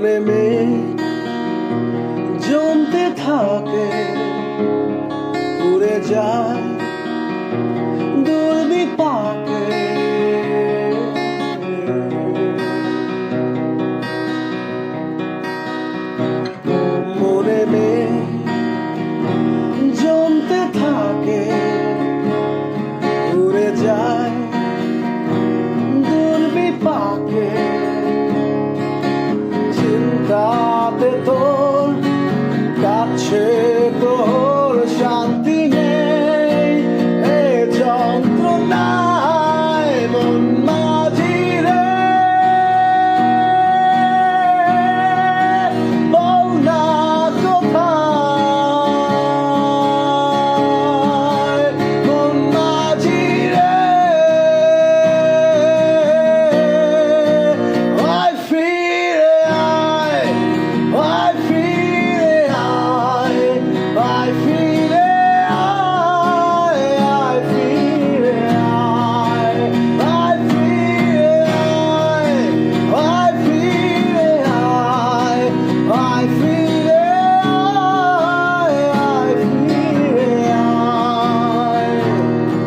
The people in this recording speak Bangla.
মনে মেঘ জমতে থাকে, উড়ে যায় দুর্বিপাকে। মনে মেঘ জমতে থাকে, উড়ে যায় দুর্বিপাকে। চিন্তাতে তোর কাছে তোর শান্তি নেই, এ যন্ত্রণা